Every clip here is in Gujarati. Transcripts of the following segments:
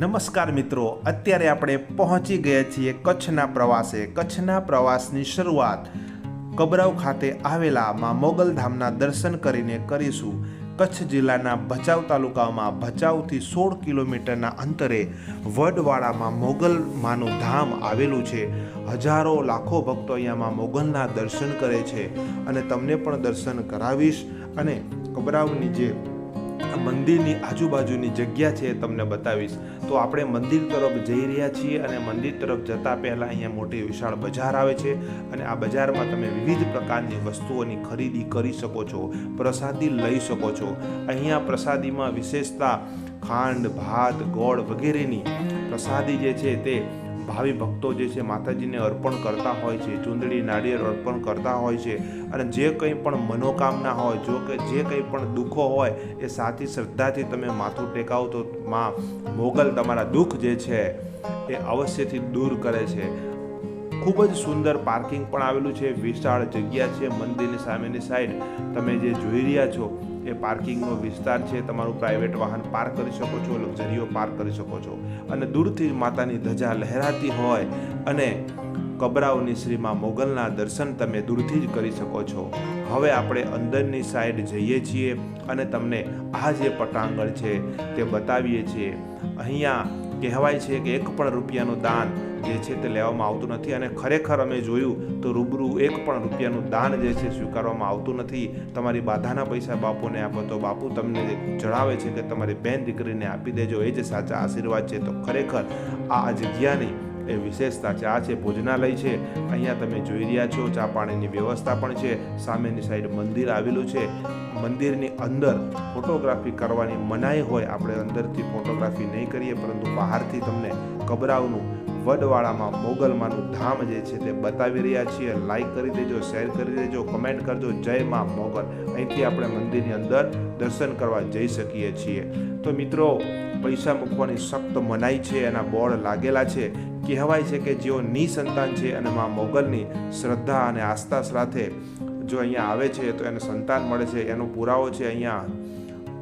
નમસ્કાર મિત્રો, અત્યારે આપણે પહોંચી ગયા છીએ કચ્છના પ્રવાસે. કચ્છના પ્રવાસની શરૂઆત કબરાવ ખાતે આવેલા માં મોગલધામના દર્શન કરીને કરીશું. કચ્છ જિલ્લાના ભચાઉ તાલુકામાં ભચાઉથી 16 કિલોમીટરના અંતરે વડવાળામાં મોગલમાનું ધામ આવેલું છે. હજારો લાખો ભક્તો અહીંયામાં મોગલના દર્શન કરે છે અને તમને પણ દર્શન કરાવીશ અને કબરાવની જે મંદિરની આજુબાજુની જગ્યા છે તમને બતાવીશ. તો આપણે મંદિર તરફ જઈ રહ્યા છીએ અને મંદિર તરફ જતા પહેલાં અહીંયા મોટી વિશાળ બજાર આવે છે અને આ બજારમાં તમે વિવિધ પ્રકારની વસ્તુઓની ખરીદી કરી શકો છો, પ્રસાદી લઈ શકો છો. અહીંયા પ્રસાદીમાં વિશેષતા ખાંડ, ભાત, ગોળ વગેરેની પ્રસાદી જે છે તે ભાવિ ભક્તો જે છે માતાજીને અર્પણ કરતા હોય છે, ચૂંદડી નાળિયેર અર્પણ કરતા હોય છે અને જે કંઈ પણ મનોકામના હોય, જો કે જે કંઈ પણ દુઃખો હોય એ સાચી શ્રદ્ધાથી તમે માથું ટેકાવો તો માં મોગલ તમારા દુઃખ જે છે એ અવશ્યથી દૂર કરે છે. ખૂબ જ સુંદર પાર્કિંગ પણ આવેલું છે, વિશાળ જગ્યા છે. મંદિરની સામેની સાઈડ તમે જે જોઈ રહ્યા છો એ પાર્કિંગનો વિસ્તાર છે. તમારું પ્રાઇવેટ વાહન પાર્ક કરી શકો છો, લક્ઝરીઓ પાર્ક કરી શકો છો અને દૂરથી માતાની ધજા લહેરાતી હોય અને કબરાવની શ્રીમાં મોગલના દર્શન તમે દૂરથી જ કરી શકો છો. હવે આપણે અંદરની સાઈડ જઈએ છીએ અને તમને આ જે પટાંગણ છે તે બતાવીએ છીએ. અહીંયા કહેવાય છે કે 1 પણ રૂપિયાનું દાન જે છે તે લેવામાં આવતું નથી અને ખરેખર અમે જોયું તો રૂબરૂ 1 પણ રૂપિયાનું દાન જે છે સ્વીકારવામાં આવતું નથી. તમારી બાધાના પૈસા બાપુને આપો તો બાપુ તમને જણાવે છે કે તમારી બેન દીકરીને આપી દેજો, એ જ સાચા આશીર્વાદ છે. તો ખરેખર આ જગ્યાની એ વિશેષતા છે. આ છે ભોજનાલય છે, અહીંયા તમે જોઈ રહ્યા છો. ચા પાણીની વ્યવસ્થા પણ છે. સામેની સાઈડ મંદિર આવેલું છે. મંદિરની અંદર ફોટોગ્રાફી કરવાની મનાઈ હોય, આપણે અંદરથી ફોટોગ્રાફી નહીં કરીએ પરંતુ બહારથી તમને કબરાવનું વડવાળામાં મોગલમાનું ધામ જે છે તે બતાવી રહ્યા છીએ. લાઈક કરી દેજો, શેર કરી દેજો, કમેન્ટ કરજો. જય માં મોગલ. અહીંથી આપણે મંદિરની અંદર દર્શન કરવા જઈ શકીએ છીએ. તો મિત્રો, પૈસા મૂકવાની સખ્ત મનાઈ છે, એના બોર્ડ લાગેલા છે. કહેવાય છે કે જેઓ નિસંતાન છે અને માં મોગલની શ્રદ્ધા અને આસ્થા સાથે જો અહીંયા આવે છે તો એને સંતાન મળે છે. એનો પુરાવો છે. અહીંયા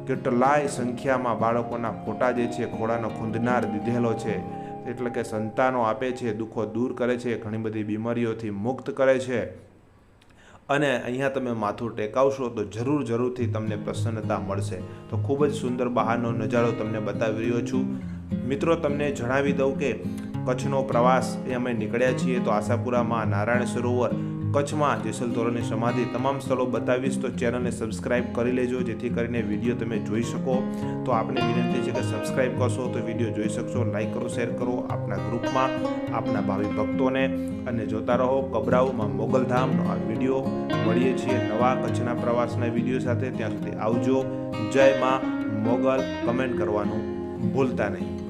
કેટલાય સંખ્યામાં બાળકોના ફોટા જે છે ખોળાનો ખૂંદનાર દીધેલો છે. એટલે કે સંતાનો આપે છે, દુઃખો દૂર કરે છે, ઘણી બધી બીમારીઓથી મુક્ત કરે છે અને અહીંયા તમે માથું ટેકાવશો તો જરૂરથી તમને પ્રસન્નતા મળશે. તો ખૂબ જ સુંદર બહારનો નજારો તમને બતાવી રહ્યો છું. મિત્રો, તમને જણાવી દઉં કે કચ્છનો પ્રવાસ એ અમે નીકળ્યા છીએ તો આશાપુરામાં નારાયણ સરોવર, કચ્છમાં જેસલ તોરલની સમાધિ, તમામ સ્થળો બતાવીશ. તો ચેનલને સબસ્ક્રાઇબ કરી લેજો જેથી કરીને વિડીયો તમે જોઈ શકો. તો આપને વિનંતી છે કે સબસ્ક્રાઇબ કરશો તો વિડીયો જોઈ શકશો. લાઈક કરો, શેર કરો આપના ગ્રુપમાં, આપના ભાવિ ભક્તોને અને જોતા રહો કબરાવમાં મોગલધામનો આ વિડીયો. મળીએ છીએ નવા કચ્છના પ્રવાસના વિડીયો સાથે. ત્યાં સુધી આવજો. જય માં મોગલ. કમેન્ટ કરવાનું ભૂલતા નહીં.